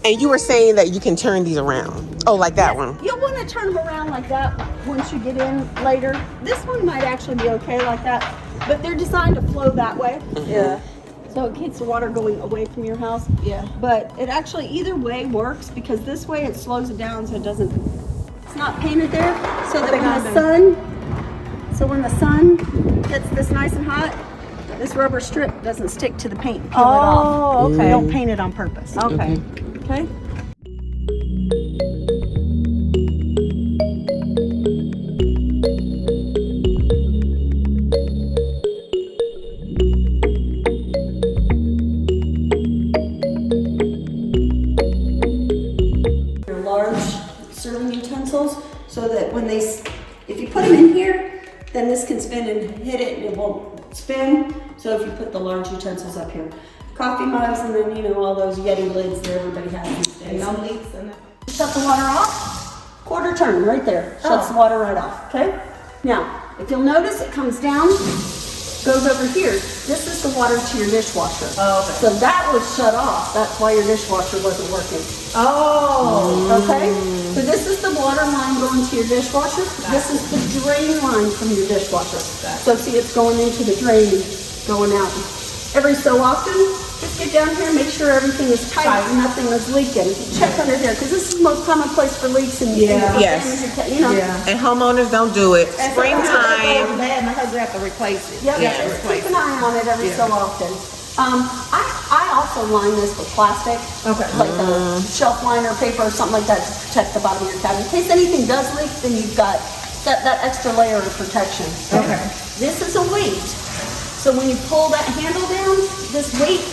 And you were saying that you can turn these around. Oh, like that one. You'll want to turn them around like that once you get in later. This one might actually be okay like that, but they're designed to flow that way. Yeah. So it keeps the water going away from your house. Yeah. But it actually either way works, because this way it slows it down so it's not painted there. So that when the sun gets this nice and hot, this rubber strip doesn't stick to the paint and peel it off. Oh, okay. You don't paint it on purpose. Okay. Okay? Your large serving utensils, so that when if you put them in here, then this can spin and hit it and it won't spin. So if you put the large utensils up here, coffee mugs, and then, you know, all those Yeti lids that everybody has these days. No leaks in it. Shut the water off, quarter turn right there, shuts the water right off, okay? Now, if you'll notice, it comes down, goes over here. This is the water to your dishwasher. Oh, okay. So that was shut off. That's why your dishwasher wasn't working. Oh. Okay? So this is the water line going to your dishwasher. This is the drain line from your dishwasher. So see, it's going into the drain, going out. Every so often, just get down here and make sure everything is tight and nothing is leaking. Check under there, because this is the most common place for leaks in Yes. you know. Yeah. And homeowners don't do it. Springtime. Bad, my husband have to replace it. Yep, just keep an eye on it every so often. I also line this with plastic, like a shelf liner, paper, or something like that, to protect the bottom of your cabinet. In case anything does leak, then you've got that extra layer of protection. Okay. This is a weight. So when you pull that handle down, this weight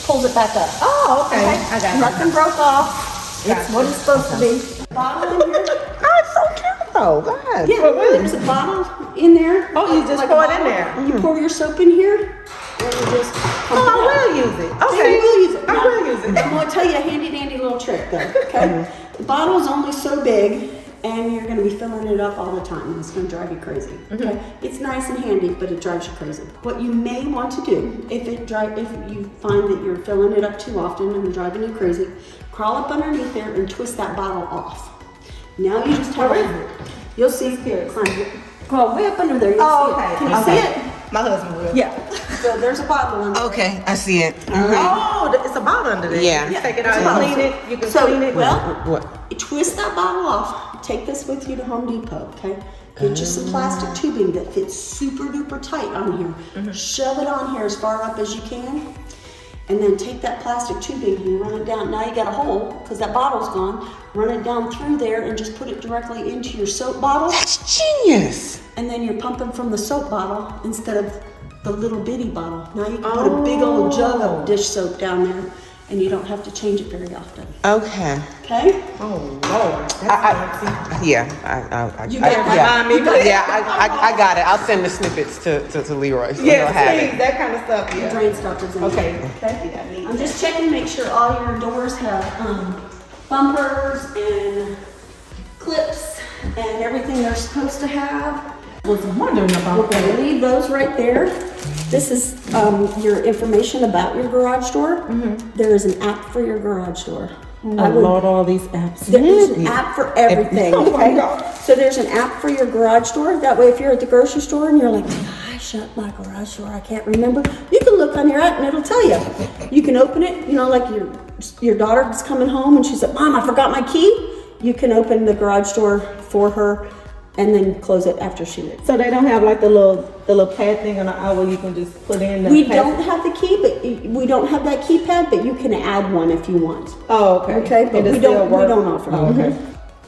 pulls it back up. Oh, okay. I got it. Nothing broke off. It's what it's supposed to be. Bottle in here. Oh, it's so cute though. Go ahead. Yeah, there's a bottle in there. Oh, you just Like pour a it in bottle. there. You pour your soap in here, and you just pump it Oh, I out. will use it. Okay, you will use it. I will use it. I'm going to tell you a handy dandy little trick though, okay? The bottle is only so big, and you're going to be filling it up all the time, and it's going to drive you crazy. Okay? It's nice and handy, but it drives you crazy. What you may want to do, if you find that you're filling it up too often and driving you crazy, crawl up underneath there and twist that bottle off. Now you just have you'll see here, crawl way up under there. You'll see it. Can you see it? My husband will. Yeah. So there's a bottle under there. Okay, I see it. Oh, it's a bottle under there. Yeah. You take it out, you clean it, you can So, clean it. well, What? you twist that bottle off. Take this with you to Home Depot, okay? Get you some plastic tubing that fits super duper tight on here. Shove it on here as far up as you can. And then take that plastic tubing and run it down. Now you got a hole, because that bottle's gone. Run it down through there and just put it directly into your soap bottle. That's genius. And then you're pumping from the soap bottle instead of the little bitty bottle. Now you can put a big old jug of dish soap down there, and you don't have to change it very often. Okay. Okay? Oh, Lord. That's fancy. Yeah. You got that? Yeah. I got it. I'll send the snippets to Leroy. So he'll Yes, have please, it. that kind of stuff, The yeah. drain stuff is in Okay. there. Okay? I'm just checking to make sure all your doors have bumpers and clips and everything they're supposed to have. I was wondering We're about going to leave those right there. This is your information about your garage door. There is an app for your garage door. all these apps. There's an app for everything. Oh my Okay? God. So there's an app for your garage door. That way, if you're at the grocery store and you're like, I shut my garage door, I can't remember. You can look on your app and it'll tell you. You can open it. You know, like your daughter's coming home and she's like, Mom, I forgot my key. You can open the garage door for her and then close it after she leaves. So they don't have like the little pad thing on the hour you can just put in the We pad- don't have the key, but we don't have that keypad, but you can add one if you want. Oh, okay. Okay, but It'll we still don't work? offer Oh, them. okay.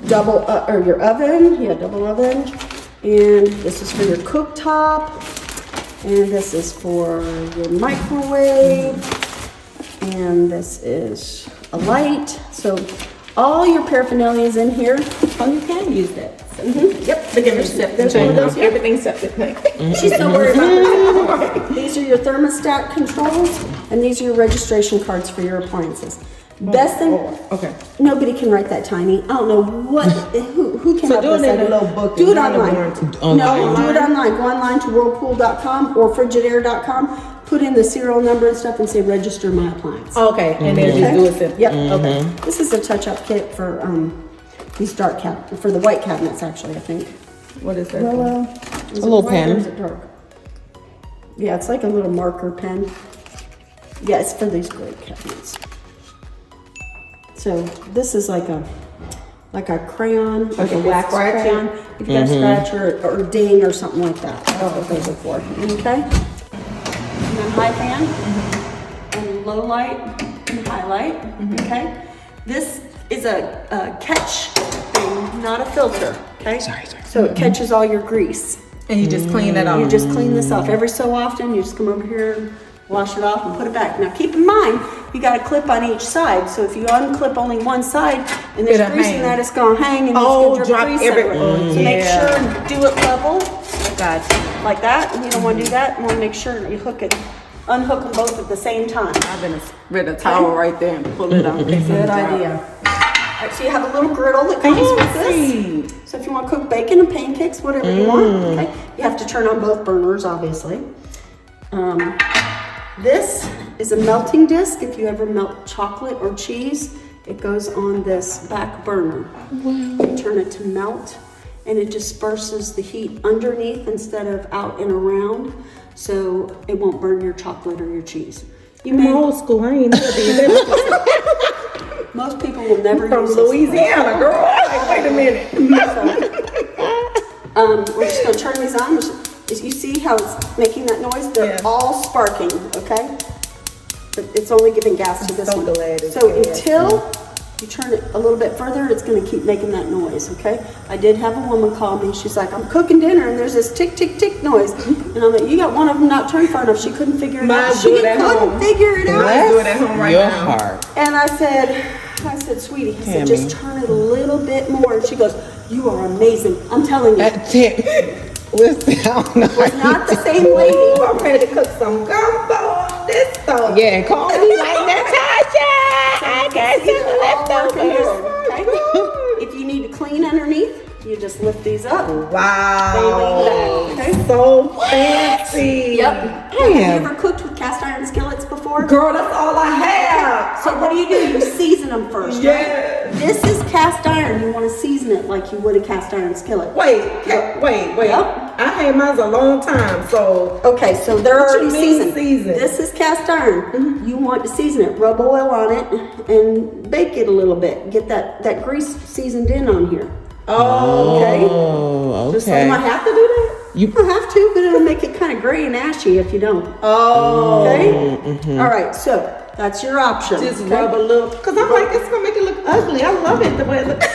Double, or your oven, double oven. And this is for your cooktop. And this is for your microwave. And this is a light. So all your paraphernalia is in here. Oh, you can use that. Yep. There's one of those here. Everything's septic tank. She's so worried about that. These are your thermostat controls, and these are your registration cards for your appliances. Best thing, Okay. nobody can write that tiny. I don't know who came So up do with it in that. a little book. Do it and not a online. warranty. No, do it online. Go online to whirlpool.com or frigidaire.com. put in the serial number and stuff and say register my appliance. Okay, and then just do it simple. Yep. Okay. This is a touch-up kit for these dark for the white cabinets, actually, I think. What is that? Well, A little pen. Or is it dark? Yeah, it's like a little marker pen. Yeah, it's for these gray cabinets. So this is like a crayon, like a wax crayon. If you got a scratch or ding or something like that. That's what those are for. Okay? And then high fan, and low light, and highlight. Okay? This is a catch thing, not a filter. Okay? Sorry. So it catches all your grease. And you just clean that off. You just clean this off every so often. You just come over here, wash it off, and put it back. Now keep in mind, you got a clip on each side. So if you unclip only one side and there's It'll grease in hang. that, it's gonna hang and it's gonna drip grease everywhere. So make sure and do it level. Gotcha. Like that, and you don't want to do that. You want to make sure that you unhook them both at the same time. I've been read a towel right there and pull it out. Good idea. Alright, so you have a little griddle that comes with this. So if you want to cook bacon and pancakes, whatever you want, okay, you have to turn on both burners, obviously. This is a melting disc. If you ever melt chocolate or cheese, it goes on this back burner. You turn it to melt, and it disperses the heat underneath instead of out and around, so it won't burn your chocolate or your cheese. I'm old school. I ain't never did that. Most people will never From use this. Louisiana, girl. Like, wait a minute. We're just gonna turn these on. You see how it's making that noise? They're all sparking, okay? But it's only giving gas to this so one. glad it's So gas. until you turn it a little bit further, it's gonna keep making that noise, okay? I did have a woman call me. She's like, I'm cooking dinner and there's this tick, tick, tick noise. And I'm like, you got one of them not turned far enough. She couldn't figure it out. She couldn't figure it out. Let's do it at home right Your now. heart. And I said, sweetie, I said, just turn it a little bit more. And she goes, you are amazing. I'm telling you. That tip was down. Was not the same lady. I'm ready to cook some gumbo on this stove. Yeah, call me like Natasha. I got some leftovers. Okay? If you need to clean underneath, you just lift these up. Wow. Okay? So fancy. Yep. Have you ever cooked with cast iron skillets before? Girl, that's all I have. So what do? You season them first, Yeah. right? This is cast iron. You want to season it like you would a cast iron skillet. Wait. Yep. I had mine a long time, so. Okay, so they're What you already mean seasoned. seasoned? This is cast iron. You want to season it. Rub oil on it and bake it a little bit. Get that grease seasoned in on here. Oh. Okay? Oh, Just okay. do I have to do that? You- You don't have to, but it'll make it kind of gray and ashy if you don't. Oh. Okay? All right, so that's your option. Just okay? rub a little, cause I'm like, it's gonna make it look ugly. I love it the way it looks.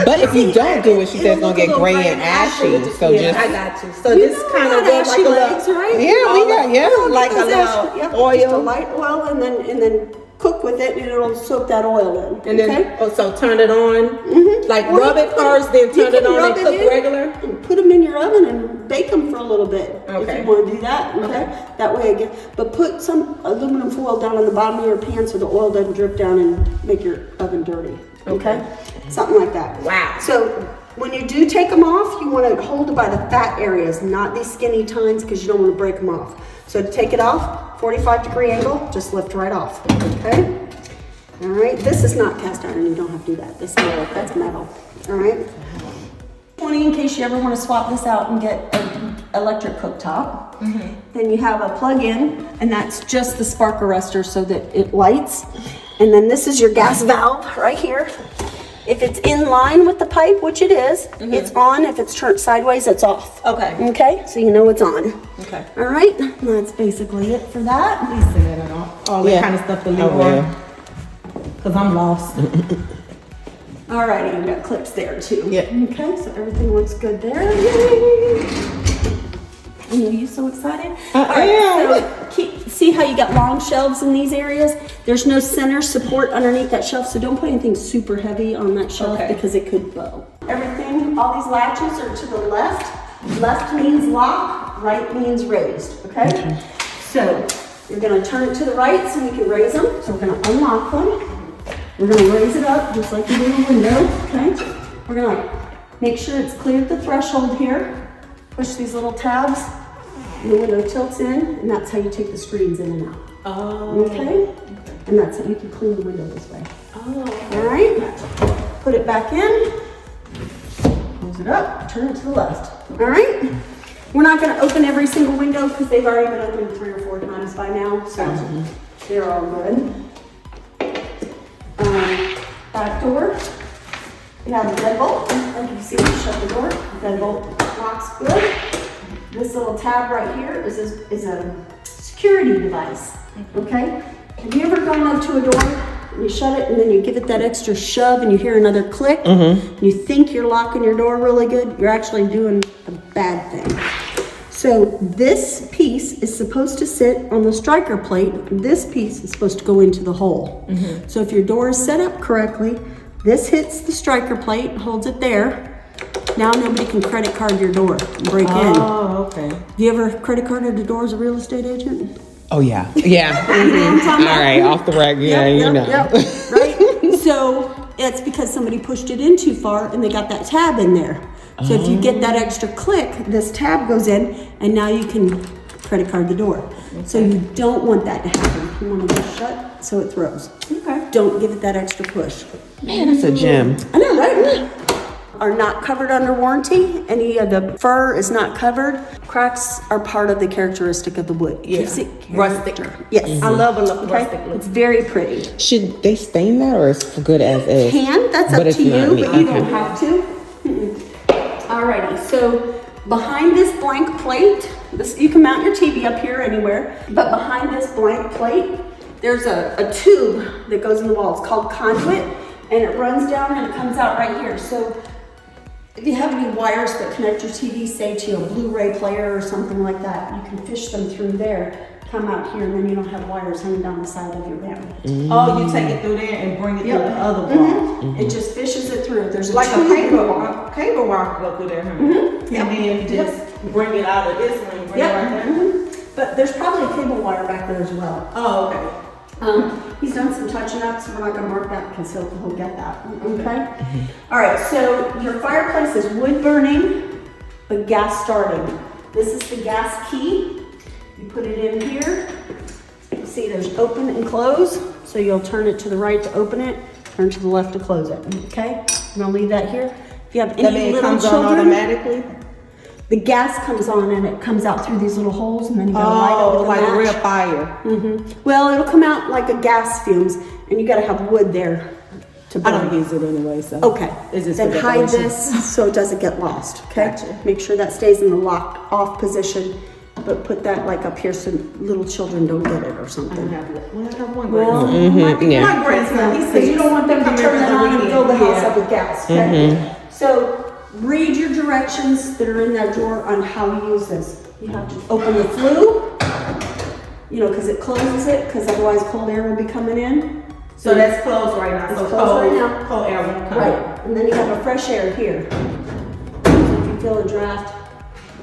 But if you don't do it, she says it's gonna get gray and ashy. So Yeah, just I got you. So You this know kind how of goes ashy like a legs, little, right? yeah, we got like a Those little ashy- yep, oil. Just a light oil, and then cook with it, and it'll soak that oil in. and then okay? so turn it on. Like Or rub you it can- first, then you turn it can on rub and it cook in regular. And put them in your oven and bake them for a little bit. If Okay. you want to do that, okay? That way again. But put some aluminum foil down on the bottom of your pan so the oil doesn't drip down and make your oven dirty. Okay? Something like that. Wow. So when you do take them off, you want to hold it by the fat areas, not these skinny tines, because you don't want to break them off. So to take it off, 45-degree angle, just lift right off. Okay? All right, this is not cast iron. You don't have to do that. This metal, that's metal. All right. 20 in case you ever want to swap this out and get an electric cooktop. Then you have a plug-in, and that's just the spark arrestor so that it lights. And then this is your gas valve right here. If it's in line with the pipe, which it is, it's on. If it's turned sideways, it's off. Okay. Okay, so you know it's on. Okay. All right, that's basically it for that. Please send that all that Yeah. kind of stuff to I Leroy. will. Cause I'm lost. All righty, you got clips there too. Yeah. Okay, so everything looks good there. Yay! Are you so excited? I am. So see how you got long shelves in these areas? There's no center support underneath that shelf, so don't put anything super heavy on that shelf Okay. because it could bow. Everything, all these latches are to the left. Left means lock, right means raised, okay? So you're gonna turn it to the right so we can raise them. So we're gonna unlock them. We're gonna raise it up just like you do in a window, okay? We're gonna make sure it's cleared the threshold here. Push these little tabs and the window tilts in, and that's how you take the screens in and out. Oh. Okay? And that's how you can clean the window this way. Oh. All right? Put it back in. Close it up, turn it to the left. All right? We're not gonna open every single window because they've already been opened 3 or 4 times by now, so they're all good. Back door. We have a deadbolt. Like you see, we shut the door. Deadbolt locks good. This little tab right here is a security device. Okay? Have you ever gone up to a door and you shut it and then you give it that extra shove and you hear another click? And you think you're locking your door really good. You're actually doing a bad thing. So this piece is supposed to sit on the striker plate. This piece is supposed to go into the hole. So if your door is set up correctly, this hits the striker plate, holds it there. Now nobody can credit card your door and break in. Oh, okay. You ever credit carded a door as a real estate agent? Oh yeah, yeah. All right, off the rack. Yeah, you know. Right? So it's because somebody pushed it in too far and they got that tab in there. So if you get that extra click, this tab goes in and now you can credit card the door. So you don't want that to happen. You want to go shut so it throws. Okay. Don't give it that extra push. Man, that's a gem. I know, right? Are not covered under warranty. Any of the fur is not covered. Cracks are part of the characteristic of the wood. Yeah. Keeps it Rustic. character. Yes. I love a Okay. rustic look. It's very pretty. Should they stain that, or is it good as is? That's But up it's to not you, me. but you Okay. don't have to. Alrighty, so behind this blank plate, you can mount your TV up here anywhere, but behind this blank plate, there's a tube that goes in the wall. It's called conduit, and it runs down and it comes out right here. So if you have any wires that connect your TV, say to a Blu-ray player or something like that, you can fish them through there, come out here, and then you don't have wires hanging down the side of your van. Oh, you take it through there and bring it through the other wall. It just fishes it through. There's Like a tube in the cable, wall. a cable wire can go through there, huh? And then you just bring it out of this one and bring it right there. But there's probably a cable wire back there as well. Oh, okay. He's done some touching up, so we're not gonna mark that because he'll get that, okay? All right, so your fireplace is wood burning, but gas starting. This is the gas key. You put it in here. You see there's open and close, so you'll turn it to the right to open it, turn to the left to close it, okay? I'm gonna leave that here. If you have That any means it little comes on children, automatically? the gas comes on and it comes out through these little holes and then you gotta light it Oh, with like a a match. real fire. Well, it'll come out like a gas fumes, and you gotta have wood there to I burn. don't use it anyway, so. Okay, It's just then for hide decoration. this so it doesn't get lost, okay? Gotcha. Make sure that stays in the locked off position, but put that like up here so little children don't get it or I don't something. have it. Well, I have one Well, grandson. Yeah. My grandson, he said because you don't want them to come turn every that on and weekend. fill the house Yeah. up with gas, okay? So read your directions that are in that drawer on how to use this. You have to open the flue, you know, because it closes it, because otherwise cold air will be coming in. So that's closed right now. It's So closed right now. cold air won't come. Right, and then you have a fresh air here. So if you feel a draft,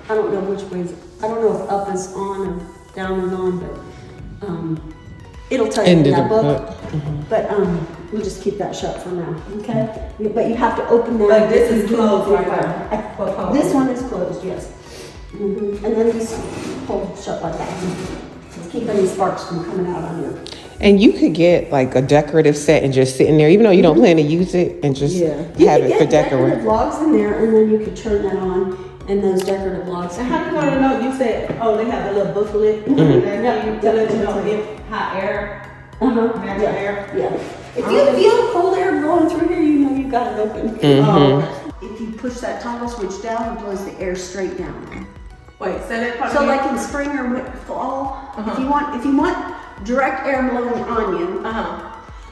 I don't know which way, I don't know if up is on or down is on, but it'll tell you in Into that the book. But we'll just keep that shut for now, okay? But you have to open that. But this is closed right now. For cold. This one is closed, yes. And then these hold shut like that. Keep any sparks from coming out on you. And you could get like a decorative set and just sit in there, even though you don't plan to use it, and just You have could it for get decorative decorative. logs in there, and then you could turn that on, and those decorative logs. And how you gonna know? You said, oh, they have a little booklet and then to let you know if hot air, natural Yeah. air. Yeah. If you feel cold air blowing through here, you know you've got it open. Oh, okay. If you push that toggle switch down, it blows the air straight down. Wait, say that part So again. like in spring or fall, if you want direct air blowing on you,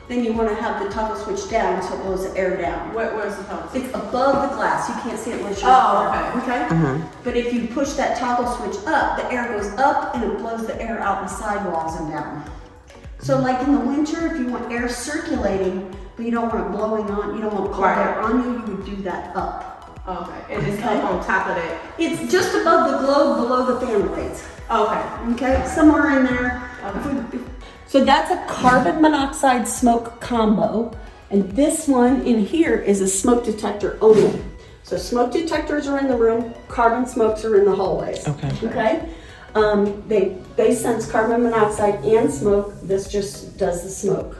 then you want to have the toggle switch down so it blows the air down. Where's the toggle? It's above the glass. You can't see it unless you're Oh, okay. But if you push that toggle switch up, the air goes up and it blows the air out the sidewalls and down. So like in the winter, if you want air circulating, but you don't want it blowing on, you don't want cold air on you, you would do that up. Okay, and it's up on top of that. It's just above the globe, below the fan blades. Okay. Okay, somewhere in there. So that's a carbon monoxide smoke combo. And this one in here is a smoke detector only. So smoke detectors are in the room, carbon smokes are in the hallways. Okay. Okay. They sense carbon monoxide and smoke. This just does the smoke.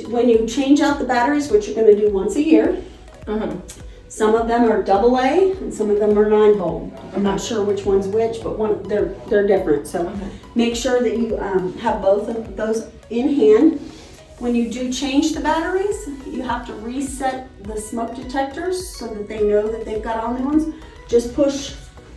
When you change out the batteries, which you're going to do once a year, some of them are AA and some of them are 9 volt. I'm not sure which one's which, but they're different. So make sure that you have both of those in hand. When you do change the batteries, you have to reset the smoke detectors so that they know that they've got all new ones. Just push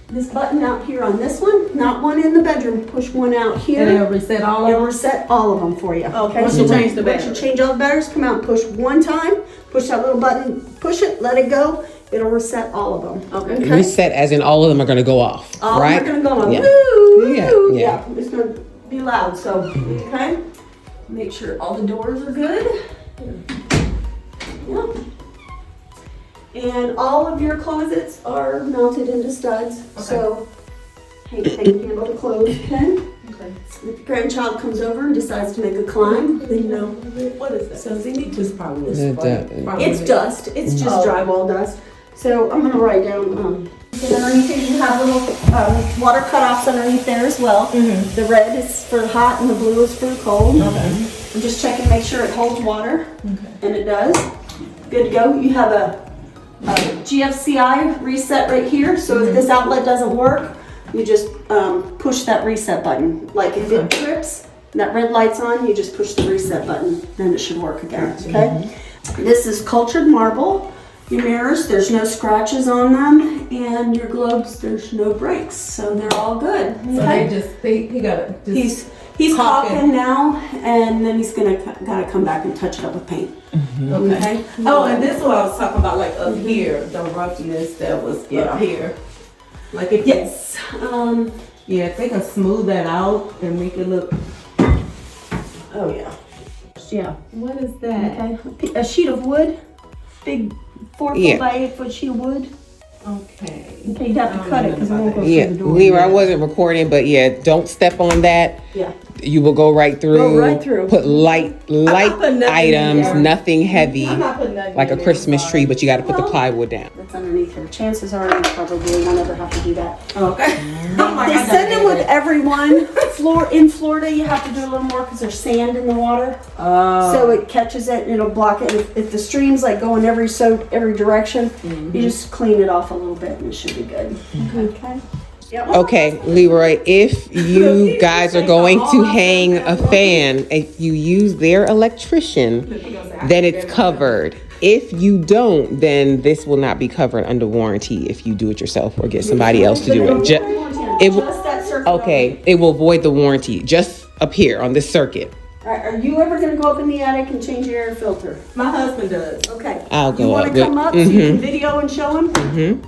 this button out here on this one, not one in the bedroom. Push one out here. And it'll reset all of them? It'll reset all of them for you. Okay, once you change the batteries. Once you change all the batteries, come out and push one time. Push that little button, push it, let it go. It'll reset all of them. Okay. Reset as in all of them are going to go off, all right? All of them are going to go off. Yeah. Woo, Yeah, woo. yeah. Yeah, it's going to be loud, so, okay? Make sure all the doors are good. Yep. And all of your closets are mounted into studs, so hang handle to close, okay? Okay. If your grandchild comes over and decides to make a climb, then you know. What is that? So they need to. It's probably It's dust. It's just drywall dust. So I'm gonna write down. Underneath here you have little water cutoffs underneath there as well. The red is for hot and the blue is for cold. Okay. I'm just checking, make sure it holds water, and it does. Good to go. You have a GFCI reset right here. So if this outlet doesn't work, you just push that reset button. Like if it trips, and that red light's on, you just push the reset button, then it should work again, okay? This is cultured marble. Your mirrors, there's no scratches on them, and your globes, there's no breaks, so they're all good. Okay? So he got it. He's caulking now, and then he's gotta come back and touch it up with paint. Okay. Oh, and this is what I was talking about, like up here, the roughness that was up here. Like if Yes. if they can smooth that out and make it look. Oh yeah. Yeah. What is that? Okay. A sheet of wood, big 4 foot by 8 foot sheet of wood. Okay. Okay, you'd have to cut it because it won't go Yeah, through the door. Leroy, I wasn't recording, but yeah, don't step on that. Yeah. You will go right through. Go right through. Put light putting nothing items, in there. nothing heavy, I'm not putting nothing like a in there, Christmas sorry. tree, but you got to put the Well, plywood down. That's underneath here. Chances are you probably won't ever have to do that. Okay. They send it with everyone. In Florida, you have to do a little more because there's sand in the water. So it catches it and it'll block it. If the stream's like going every direction, you just clean it off a little bit and it should be good. Okay. Yep. Okay, Leroy, if you guys are going to hang a fan, if you use their electrician, then it's covered. If you don't, then this will not be covered under warranty if you do it yourself or get somebody else to do it. Just that circuit. Okay, it will void the warranty just up here on this circuit. All right, are you ever going to go up in the attic and change your air filter? My husband does. Okay. I'll go You want up to with- come up so you can video and show him?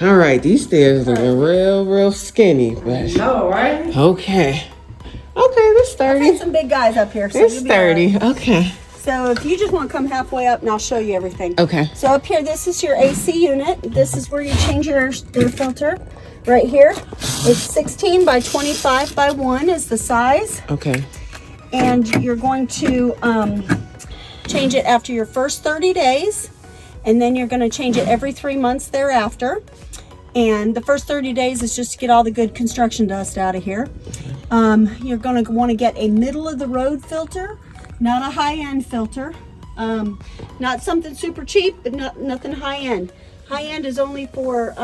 All right, these stairs looking real skinny, but No, right? okay. Okay, that's Got 30. some big guys up here. So It's you'll be all right. 30. Okay. So if you just want to come halfway up and I'll show you everything. Okay. So up here, this is your AC unit. This is where you change your air filter. Right here, it's 16 by 25 by 1 is the size. Okay. And you're going to change it after your first 30 days. And then you're going to change it every 3 months thereafter. And the first 30 days is just to get all the good construction dust out of here. You're going to want to get a middle of the road filter, not a high-end filter. Not something super cheap, but nothing high-end. High-end is only for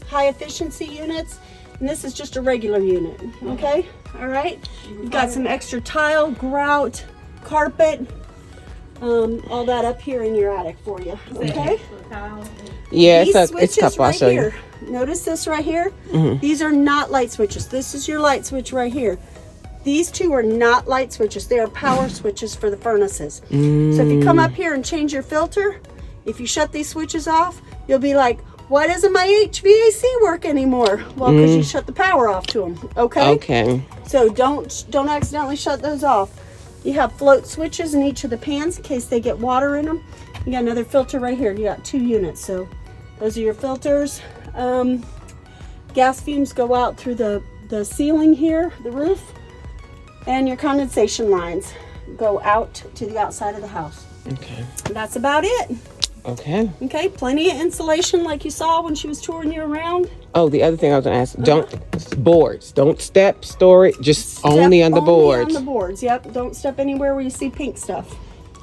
high efficiency units, and this is just a regular unit, okay? All right? You've got some extra tile, grout, carpet, all that up here in your attic for you, okay? Yeah, These it's switches tough. I'll right show you. here. Notice this right here? These are not light switches. This is your light switch right here. These two are not light switches. They are power switches for the furnaces. So if you come up here and change your filter, if you shut these switches off, you'll be like, why doesn't my HVAC work anymore? Well, because you shut the power off to them, okay? Okay. So don't accidentally shut those off. You have float switches in each of the pans in case they get water in them. You got another filter right here. You got 2 units. So those are your filters. Gas fumes go out through the ceiling here, the roof. And your condensation lines go out to the outside of the house. Okay. And that's about it. Okay. Okay, plenty of insulation like you saw when she was touring you around. Oh, the other thing I was gonna ask, boards. Don't store it, just only on the boards. Only on the boards, yep. Don't step anywhere where you see pink stuff.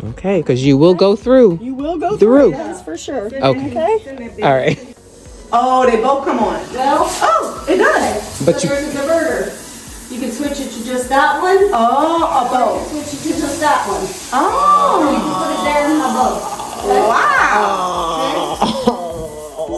Okay, because you will go through. You will go through. That's for sure. Okay. Okay. All right. Oh, they both come on. Well, oh, it does. But you- there's a diverter. You can switch it to just that one. Oh, or both. Switch it to just that one. Oh, You can put it there and have both. Okay? wow.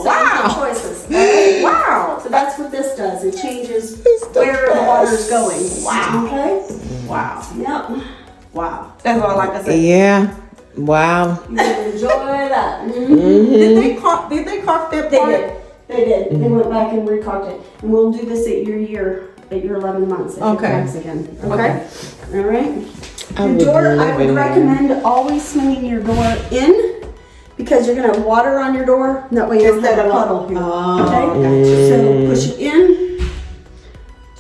Wow. Choices. Okay? Wow. So that's what this does. It changes where the water's going. Wow. Okay? Wow. Yep. Wow. That's all I can say. Yeah. Wow. You enjoy that. Did they carve that part? They did. They went back and recaulked it. And we'll do this at your 11 months. If Okay. It cracks again. Okay? All right? I Your would door, I live would in there. recommend always swinging your door in because you're gonna have water on your door. And that way you don't Instead have a of puddle here. Oh, Okay? So push it in,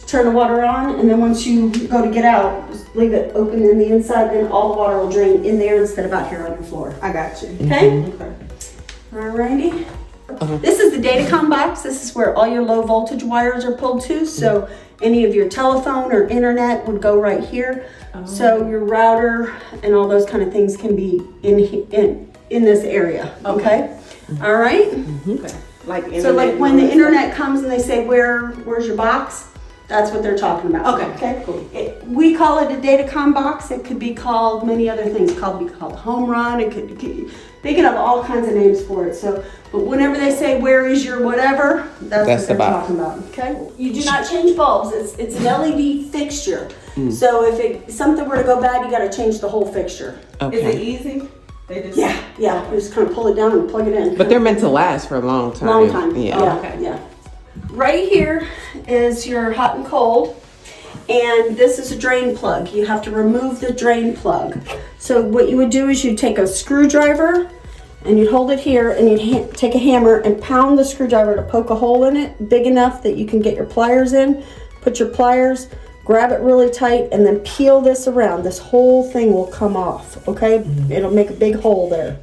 turn the water on, and then once you go to get out, just leave it open in the inside, then all the water will drain in there instead of out here on your floor. I got you. Okay? Okay. Alrighty. This is the datacom box. This is where all your low voltage wires are pulled to. So any of your telephone or internet would go right here. So your router and all those kind of things can be in this area. Okay. All right. Okay. So like when the internet comes and they say where's your box, that's what they're talking about. Okay. Okay. Cool. We call it a datacom box. It could be called many other things. It could be called home run. They can have all kinds of names for it. So, but whenever they say where is your whatever, that's what the they're box. talking about. Okay. You do not change bulbs. It's an LED fixture. So if something were to go bad, you got to change the whole fixture. Is it Okay. easy? They just Yeah. You just kind of pull it down and plug it in. But they're meant to last for a long time. Long time. Yeah. Okay. Yeah. Right here is your hot and cold. And this is a drain plug. You have to remove the drain plug. So what you would do is you'd take a screwdriver and you'd hold it here and you'd take a hammer and pound the screwdriver to poke a hole in it big enough that you can get your pliers in. Put your pliers, grab it really tight, and then peel this around. This whole thing will come off, okay? It'll make a big hole there.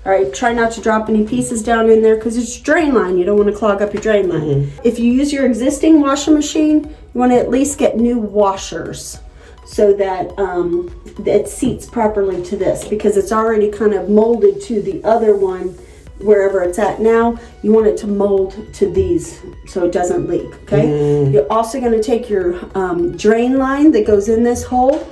All right, try not to drop any pieces down in there because it's your drain line. You don't want to clog up your drain line. If you use your existing washing machine, you want to at least get new washers so that it seats properly to this because it's already kind of molded to the other one wherever it's at now. You want it to mold to these so it doesn't leak, okay? You're also going to take your drain line that goes in this hole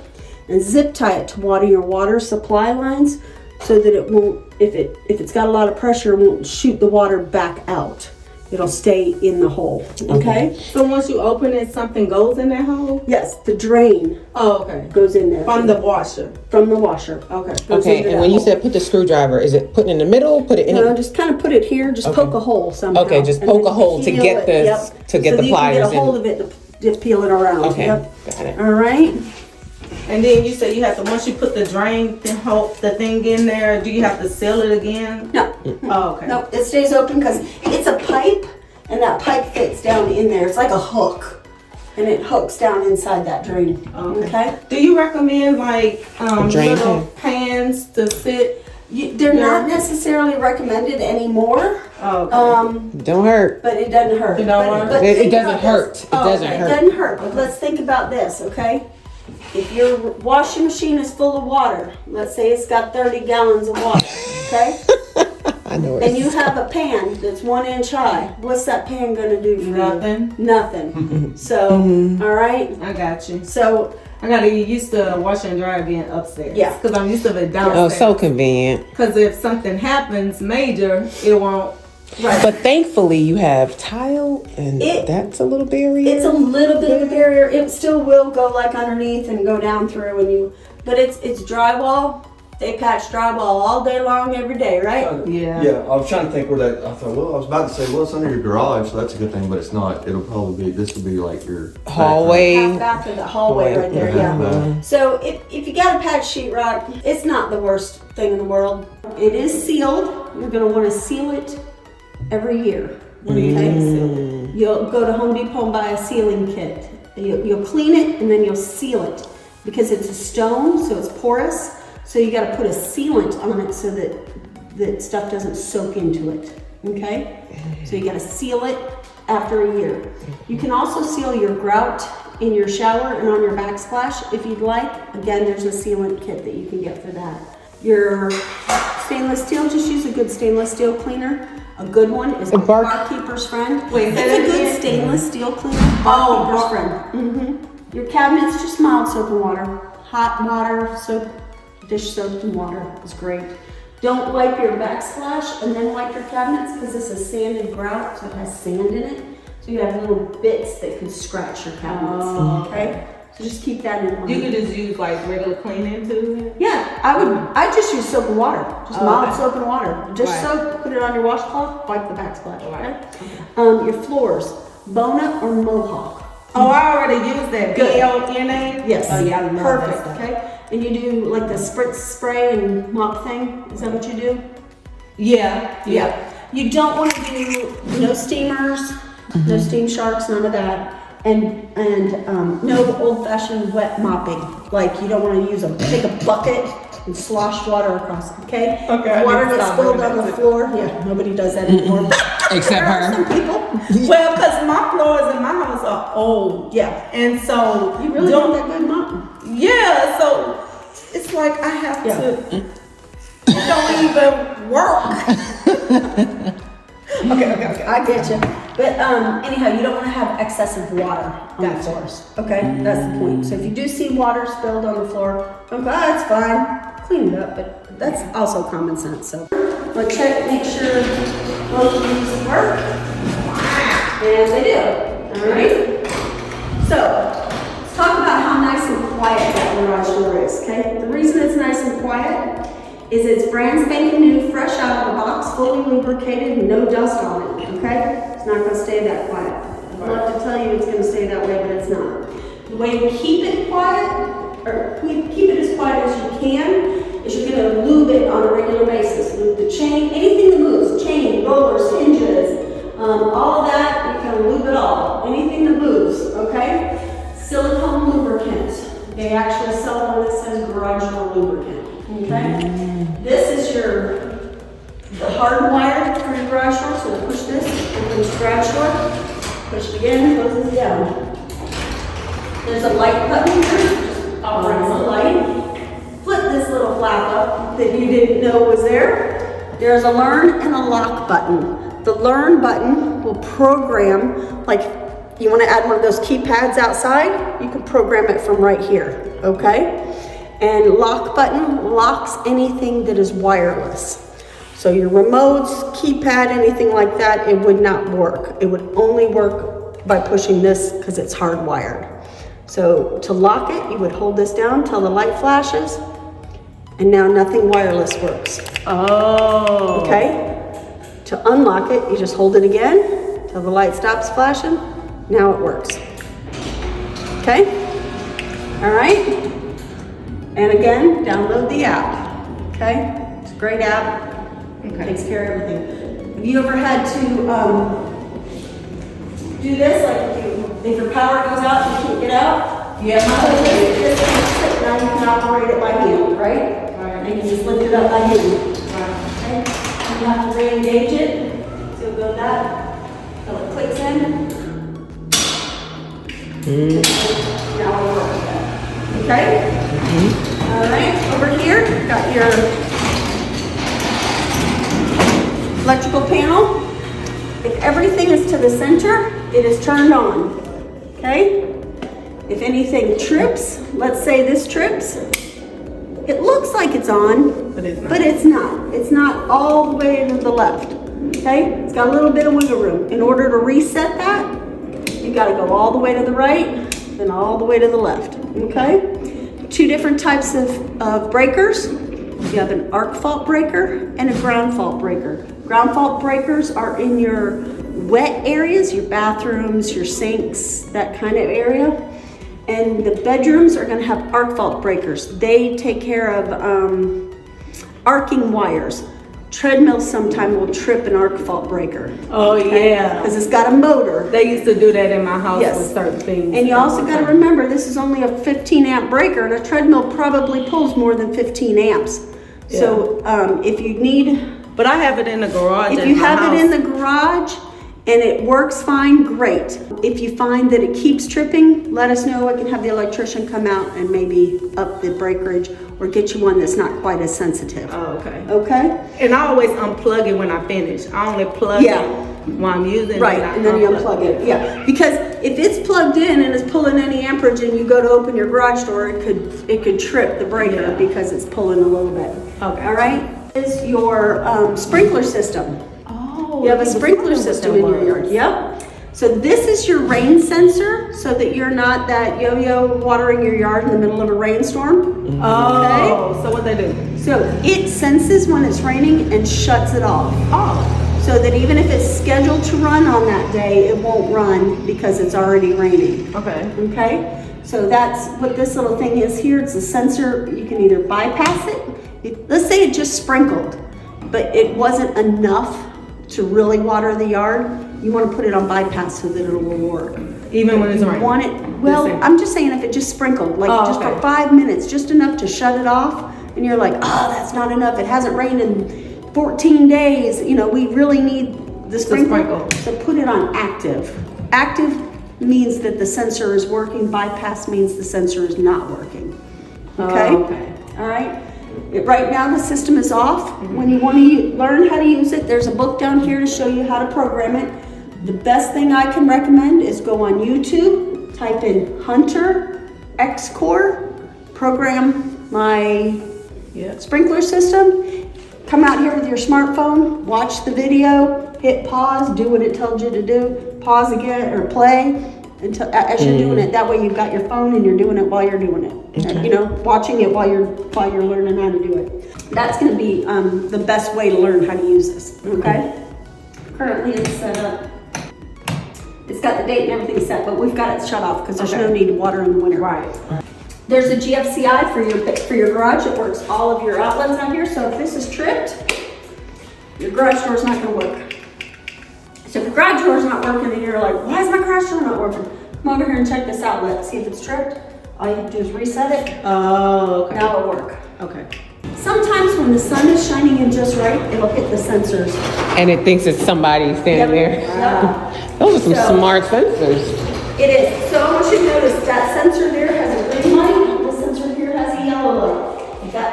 and zip tie it to your water supply lines so that it won't, if it's got a lot of pressure, it won't shoot the water back out. It'll stay in the hole, okay? So once you open it, something goes in that hole? Yes, the drain Oh, okay. goes in there. From the washer. From the washer. Okay. Goes Okay, into and that when you hole. said put the screwdriver, is it putting in the middle? Put it in. No, just kind of put it here. Just poke a hole somehow. Okay, just and poke then a hole to peel get it. the- Yep. to get so the that you can pliers get a hold in. of it to peel it around. Okay, Yep. got it. All right. And then you said you have to, once you put the drain the thing in there, do you have to seal it again? No. Oh, okay. No, it stays open because it's a pipe, and that pipe fits down in there. It's like a hook, and it hooks down inside that drain. Okay. Do you recommend like drain little pans to sit? They're not necessarily recommended anymore. Oh, okay. Don't hurt. But it doesn't hurt. It don't hurt? It think doesn't about hurt. this. It doesn't It hurt. doesn't hurt. But let's think about this, okay? If your washing machine is full of water, let's say it's got 30 gallons of water, okay? I know And you have a pan that's 1 inch high. What's that pan gonna do for Nothing. you? Nothing. So, all right? I got you. So, I gotta get used to washer and dryer being upstairs. Yeah. Because I'm used to it Oh, downstairs. so convenient. Because if something happens major, it won't. right. But thankfully, you have tile, and that's a little barrier. It's a little bit of a barrier. It still will go like underneath and go down through but it's drywall. They patch drywall all day long, every day, right? Yeah. Yeah, I was trying to think where that. I thought, well, I was about to say, well, it's under your garage, so that's a good thing, but it's not. It'll probably be. This will be like your Hallway. Half bath of the hallway right there, yeah. Mhm. So if you got a patch sheetrock, it's not the worst thing in the world. It is sealed. You're gonna want to seal it every year. Okay? You'll go to Home Depot and buy a sealing kit. You'll clean it and then you'll seal it because it's a stone, so it's porous. So you got to put a sealant on it so that that stuff doesn't soak into it, okay? So you gotta seal it after a year. You can also seal your grout in your shower and on your backsplash if you'd like. Again, there's a sealant kit that you can get for that. Your stainless steel, just use a good stainless steel cleaner. A good one is a Barkeeper's Friend. Wait, it's say a that good again? stainless steel cleaner. Barkeeper's Friend. Your cabinets, just mild soap and water. Hot water, soap, dish soap and water is great. Don't wipe your backsplash and then wipe your cabinets because this is sanded grout, so it has sand in it. So you have little bits that can scratch your cabinets, okay? So just keep that in mind. You could just use like regular cleaning too? Yeah, I just use soap and water. Just mild okay. soap and water. Just Right. soap, put it on your washcloth, wipe the backsplash, Right. okay? Your floors, Bona or Mohawk. Oh, I already used that. Good. B-O-N-A? Yes. Oh yeah, I love Perfect, that stuff. okay? And you do like the spritz spray and mop thing? Is that what you do? Yeah. You don't want to do no steamers, no steam sharks, none of that. And no old-fashioned wet mopping. Like you don't want to take a bucket and slosh water across it, okay? Okay, I Water need to gets stop spilled doing on that the too. floor. Yeah, nobody does that anymore. Except There are some her. people. Well, because my floors in my house are old. Yeah. And so You really don't that good mopping. Yeah, so it's like I have Yeah. to. It don't even work. Okay. I get you. But anyhow, you don't want to have excessive water on the floors. Okay, that's the point. So if you do see water spilled on the floor, it's fine. Clean it up, but that's also common sense. So we'll check, make sure both of these work. And they do. All right. So let's talk about how nice and quiet that garage door is. Okay. The reason it's nice and quiet is it's brand spanking new, fresh out of the box, fully lubricated, and no dust on it, okay? It's not gonna stay that quiet. I'd love to tell you it's gonna stay that way, but it's not. The way you keep it quiet, or keep it as quiet as you can, is you're gonna lube it on a regular basis. Lube the chain, anything that moves, chain, rollers, hinges, all of that, you're gonna lube it all. Anything that moves, okay? Silicone lubricant. They actually sell one that says garage door lubricant. Okay? This is the hard wire for your garage door. So push this, opens the garage door, push it again, closes it down. There's a light button here, just operates the light. Flip this little flap up that you didn't know was there. There's a learn and a lock button. The learn button will program, like you want to add one of those keypads outside, you can program it from right here, okay? And lock button locks anything that is wireless. So your remotes, keypad, anything like that, it would not work. It would only work by pushing this because it's hardwired. So to lock it, you would hold this down till the light flashes, and now nothing wireless works. Oh. Okay? To unlock it, you just hold it again till the light stops flashing. Now it works. Okay? All right? And again, download the app. Okay? It's a great app. Okay. Takes care of everything. Have you ever had to do this? Like if your power goes out, you can't get out? Yeah. Now you can operate it by hand, right? Right. And you just lift it up by hand. Right. Okay? You have to re-engage it. So you'll go that till it clicks in. Now we'll work with that. Okay? All right, over here, got your electrical panel. If everything is to the center, it is turned on. Okay? If anything trips, let's say this trips, it looks like it's on, But it's not. but it's not. It's not all the way to the left. Okay? It's got a little bit of wiggle room. In order to reset that, you got to go all the way to the right, then all the way to the left. Okay? Two different types of breakers. You have an arc fault breaker and a ground fault breaker. Ground fault breakers are in your wet areas, your bathrooms, your sinks, that kind of area. And the bedrooms are going to have arc fault breakers. They take care of arcing wires. Treadmills sometimes will trip an arc fault breaker. Oh yeah. Because it's got a motor. They used to do that in my house Yes. with certain things. And you also got to remember, this is only a 15 amp breaker, and a treadmill probably pulls more than 15 amps. So if you need But I have it in the garage. If at you my have it house. in the garage and it works fine, great. If you find that it keeps tripping, let us know. I can have the electrician come out and maybe up the breakerage or get you one that's not quite as sensitive. Oh, okay. Okay? And I always unplug it when I finish. I only plug Yeah. it while I'm using Right, it. I and then you unplug it. Yeah, because if it's plugged in and it's pulling any amperage and you go to open your garage door, it could trip the breaker Yeah. because it's pulling a little bit. Okay. All right? Is your sprinkler system. Oh, You have a he was sprinkler wondering what system that in your was. yard. Yep. So this is your rain sensor so that you're not that yo-yo watering your yard in the middle of a rainstorm. Oh, so what they do? So it senses when it's raining and shuts it off. Oh, So that even if it's scheduled to run on that day, it won't run because it's already raining. okay. Okay? So that's what this little thing is here. It's a sensor. You can either bypass it. Let's say it just sprinkled, but it wasn't enough to really water the yard. You want to put it on bypass so that it will work. Even when it's You raining. want it, well, Listen. I'm just saying if it just sprinkled, like Oh, just okay. for 5 minutes, just enough to shut it off, and you're like, oh, that's not enough. It hasn't rained in 14 days. You know, we really need the sprinkler. sprinkle. So put it on active. Active means that the sensor is working. Bypass means the sensor is not working. Okay? Oh, okay. All right? Right now the system is off. When you want to learn how to use it, there's a book down here to show you how to program it. The best thing I can recommend is go on YouTube, type in Hunter X-Core, program my Yeah. sprinkler system. Come out here with your smartphone, watch the video, hit pause, do what it tells you to do, pause again or play until as you're doing it. That way you've got your phone and you're doing it while you're doing it. You know, watching it while you're learning how to do it. That's going to be the best way to learn how to use this. Okay. Currently it's set up. It's got the date and everything set, but we've got it shut off because there's no need to water in the winter. Right. There's a GFCI for your garage. It works all of your outlets out here. So if this is tripped, your garage door is not going to work. So if your garage door is not working and you're like, why is my garage door not working? Come over here and check this outlet. See if it's tripped. All you have to do is reset it. Oh, okay. Now it'll work. Okay. Sometimes when the sun is shining in just right, it'll hit the sensors. And it thinks it's somebody standing there. Yep. Those are some So- smart sensors. It is. So I want you to notice that sensor there has a green light. This sensor here has a yellow light.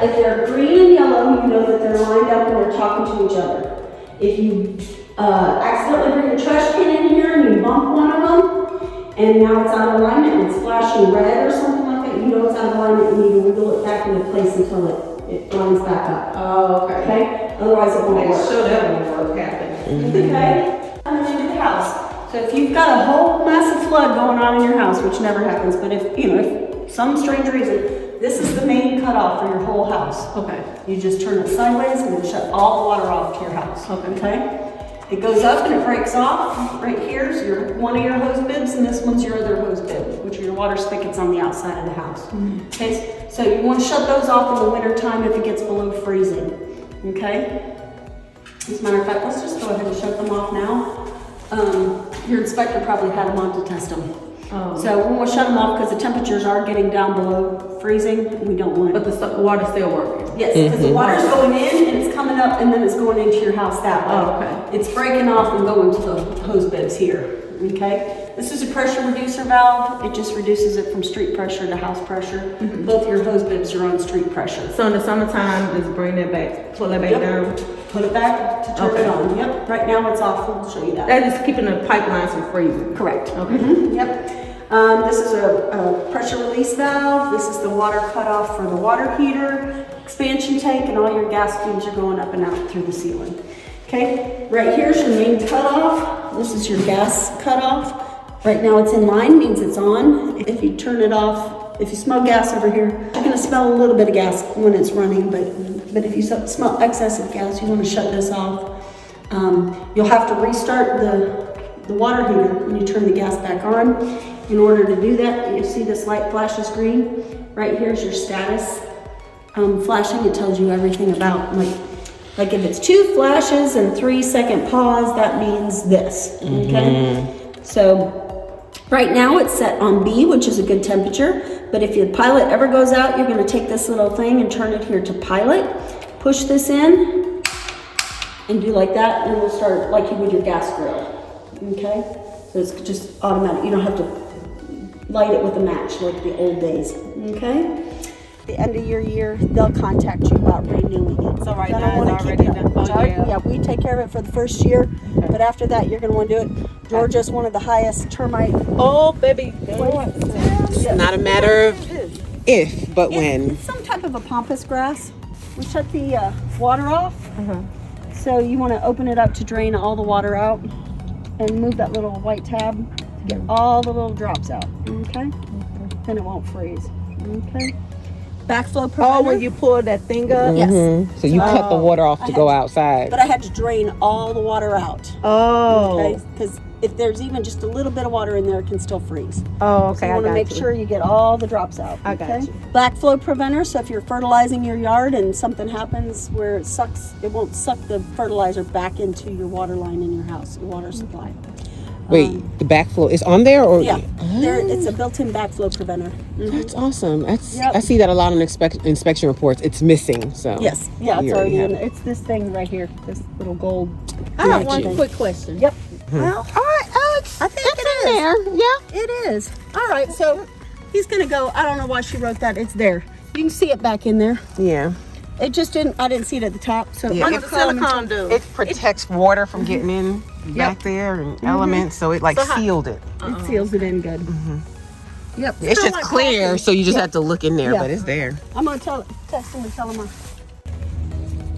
If they're green and yellow, you know that they're lined up and they're talking to each other. If you accidentally bring a trash can in here and you bump one of them, and now it's out of alignment and it's flashing red or something like that, you know it's out of alignment and you need to wiggle it back into place until it lines back up. Oh, okay. Okay? Otherwise it won't They work. show that when work happens. Okay? Coming into the house. So if you've got a whole massive flood going on in your house, which never happens, but if some strange reason, this is the main cutoff for your whole house. Okay. You just turn it sideways and it'll shut all the water off to your house. Okay? It goes up and it breaks off. Right here's one of your hose bibs and this one's your other hose bib, which are your water spigots on the outside of the house. Okay? So you want to shut those off in the winter time if it gets below freezing. Okay? As a matter of fact, let's just go ahead and shut them off now. Your inspector probably had them on to test them. Oh. So we want to shut them off because the temperatures are getting down below freezing. We don't want But it. the water's still working. Yes, because the water's going in and it's coming up and then it's going into your house that way. Oh, okay. It's breaking off and going to the hose bibs here. Okay? This is a pressure reducer valve. It just reduces it from street pressure to house pressure. Both your hose bibs are on street pressure. So in the summertime, just bring that back, pull that back Yep. down. Put it back to turn Okay. it on. Yep. Right now it's off. We'll show you that. That is keeping the pipelines from freezing. Correct. Okay. Yep. This is a pressure release valve. This is the water cutoff for the water heater, expansion tank, and all your gas fumes are going up and out through the ceiling. Okay, right here's your main cutoff. This is your gas cutoff. Right now it's in line, means it's on. If you turn it off, if you smell gas over here, you're gonna smell a little bit of gas when it's running, but if you smell excessive gas, you wanna shut this off. You'll have to restart the water heater when you turn the gas back on. In order to do that, you see this light flashes green. Right here's your status flashing. It tells you everything about like if it's 2 flashes and 3-second pause, that means this. Okay, so right now it's set on B, which is a good temperature. But if your pilot ever goes out, you're going to take this little thing and turn it here to pilot. Push this in. and do like that, and we'll start like you would your gas grill. Okay? So it's just automatic. You don't have to light it with a match like the old days. Okay? The end of your year, they'll contact you about renewing it. So right They now don't it's wanna keep already you- done. Oh, it's already- yeah. yeah, we take care of it for the first year, but after that, you're gonna want to do it. Georgia's one of the highest termite. Oh, baby. It's not a matter of if, but when. It's some type of a pampas grass. We shut the water off, so you want to open it up to drain all the water out, and move that little white tab to get all the little drops out. Okay, then it won't freeze. Okay. Backflow preventer. Oh, when you pull that thing up? Yes. So you cut the water off to go outside. But I had to drain all the water out. Oh. Okay, because if there's even just a little bit of water in there, it can still freeze. Oh, okay. So you want to make sure you get all the drops out. I got you. Backflow preventer. So if you're fertilizing your yard and something happens where it sucks, it won't suck the fertilizer back into your water line in your house, your water supply. Wait, the backflow is on there, or Yeah, there, it's a built-in backflow preventer. That's awesome. That's Yep. I see that a lot on inspection reports. It's missing. So Yes, yeah, it's you already have in it. there. It's this thing right here, this little gold. I have magic one thing. quick question. Yep. Well, All right, Alex. I think that's it in is. there. Yeah. it is. All right, so he's gonna go. I don't know why she wrote that. It's there. You can see it back in there. Yeah. It just didn't. I didn't see it at the top. So Yeah, I'm it's gonna call him and silicone do? It protects water from getting in back there and elements, so it like sealed it. It seals it in good. Yep. It's Kinda just like clear, coffee. so you just have to look in there, Yeah. but it's there. I'm gonna text him and tell him.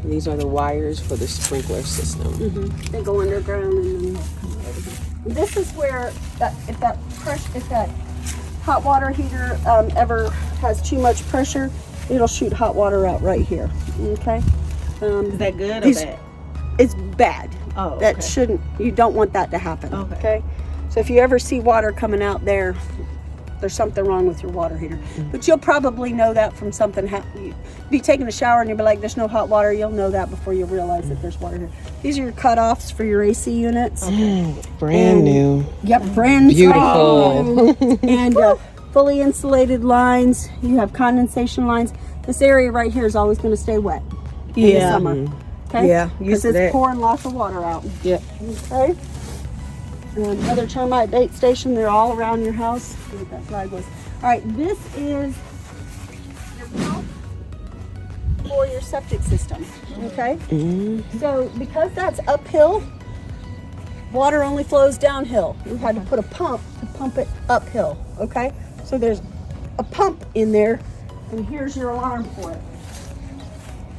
These are the wires for the sprinkler system. They go underground and then come over here. This is where if that hot water heater ever has too much pressure, it'll shoot hot water out right here. Okay. Is that good or These- bad? It's bad. Oh, That okay. shouldn't. You don't want that to happen. Okay. So if you ever see water coming out there, there's something wrong with your water heater. But you'll probably know that from something. You be taking a shower and you'll be like, "There's no hot water." You'll know that before you realize that there's water here. These are your cutoffs for your AC units. Brand new. Yep, brand Beautiful. new. And fully insulated lines. You have condensation lines. This area right here is always going to stay wet in the Yeah. summer. Okay? Yeah, used Because to it's that. pouring lots of water out. Yeah. Okay. Another termite bait station. They're all around your house. See what that flag was. All right, this is your pump for your septic system. Okay. So because that's uphill, water only flows downhill. We had to put a pump to pump it uphill. Okay. So there's a pump in there, and here's your alarm for it.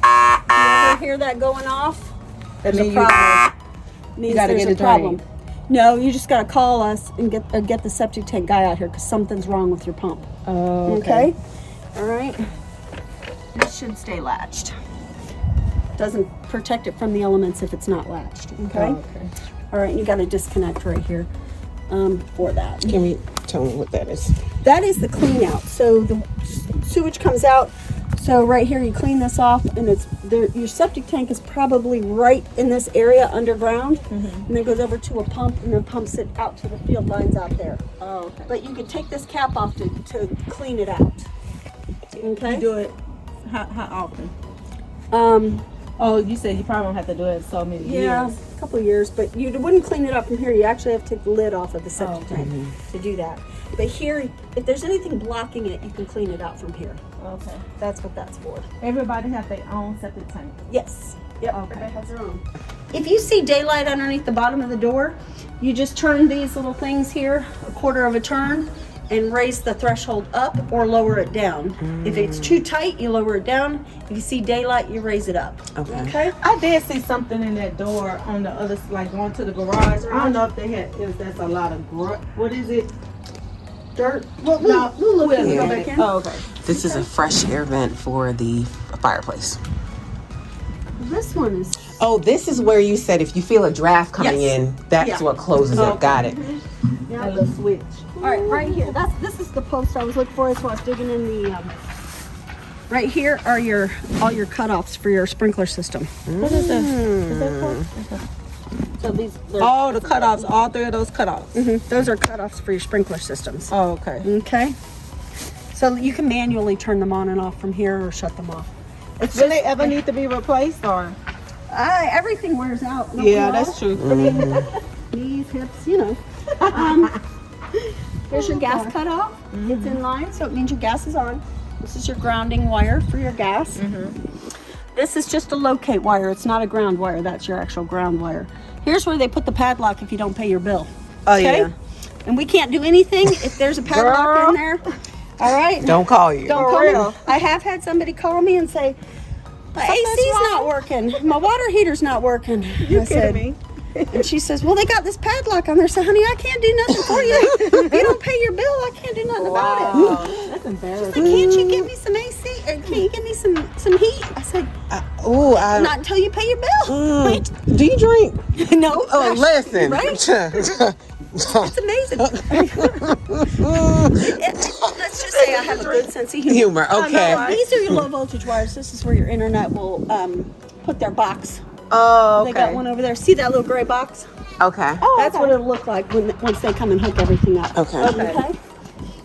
You ever hear that going off? There's a mean problem. Means gotta there's get a it problem. drained. No, you just gotta call us and get the septic tank guy out here because something's wrong with your pump. Oh, Okay. All right. This should stay latched. Doesn't protect it from the elements if it's not latched. Okay. Okay. All right. You got to disconnect right here for that. Can we tell me what that is? That is the clean out. So the sewage comes out. So right here, you clean this off, and it's there. Your septic tank is probably right in this area underground, and then it goes over to a pump, and then pumps it out to the field lines out there. Oh, okay. But you can take this cap off to clean it out. Okay. You do it how often? Um. Oh, you said you probably don't have to do it so many Yeah, years. a couple of years, but you wouldn't clean it up from here. You actually have to take the lid off of the septic okay. tank to do that. But here, if there's anything blocking it, you can clean it out from here. Okay. That's what that's for. Everybody have their own septic tank. Yes. Yep. Okay. Everybody has their own. If you see daylight underneath the bottom of the door, you just turn these little things here a quarter of a turn and raise the threshold up or lower it down. If it's too tight, you lower it down. If you see daylight, you raise it up. Okay. I did see something in that door on the other, like going to the garage. I don't know if they had, if that's a lot of what is it? Dirt. Well, No, we'll look we'll and go get back it. in. Oh, okay. This is a fresh air vent for the fireplace. This one is. Oh, this is where you said if you feel a draft coming Yes. in, that's Yeah. what closes it. Got it. That little switch. All right, right here. This is the post I was looking for. That's why I was digging in the. Right here are all your cutoffs for your sprinkler system. What is that? Is that called? So these. Oh, the cutoffs. All three of those cutoffs. Those are cutoffs for your sprinkler systems. Oh, okay. Okay. So you can manually turn them on and off from here or shut them off. It's Will they ever need to be replaced or? Everything wears out. don't Yeah, we all? that's true. Knees, hips, Here's your gas cutoff. It's in line, so it means your gas is on. This is your grounding wire for your gas. This is just a locate wire. It's not a ground wire. That's your actual ground wire. Here's where they put the padlock if you don't pay your bill. Oh, yeah. And we can't do anything if there's a padlock in there. All right? Don't call you. Don't call me. I have had somebody call me and say, my AC's not working. My water heater's not working. I said, me? and she says, well, they got this padlock on there. So, honey, I can't do nothing for you. If you don't pay your bill, I can't do nothing about it. That's embarrassing. She's like, can't you give me some AC? Or can't you give me some heat? I said, not until you pay your bill. Do you drink? No. Oh, listen. Right? It's amazing. Let's just say I have a good sense of humor. Okay. These are your low voltage wires. This is where your internet will put their box. Oh, okay. They got one over there. See that little gray box? Okay. That's what it'll look like once they come and hook everything up. Okay.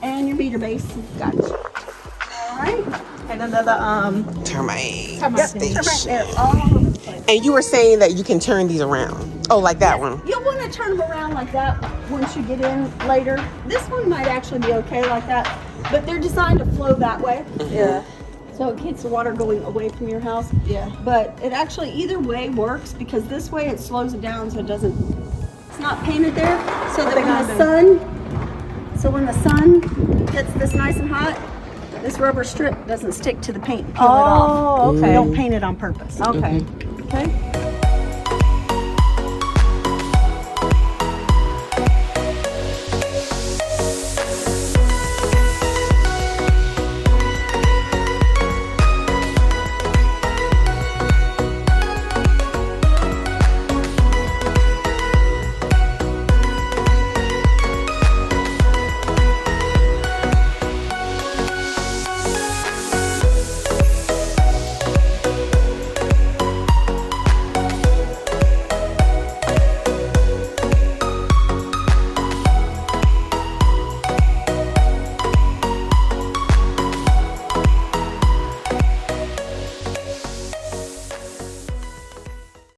And your meter base. Got it. All right. And another Termite Right station. there. All over the place. And you were saying that you can turn these around. Oh, like that one. You'll want to turn them around like that once you get in later. This one might actually be okay like that, but they're designed to flow that way. Yeah. So it keeps the water going away from your house. Yeah. But it actually either way works because this way it slows it down so it doesn't, it's not painted there. So that when the sun gets this nice and hot, this rubber strip doesn't stick to the paint. Peel it off. Oh, okay. Don't paint it on purpose. Okay. Okay?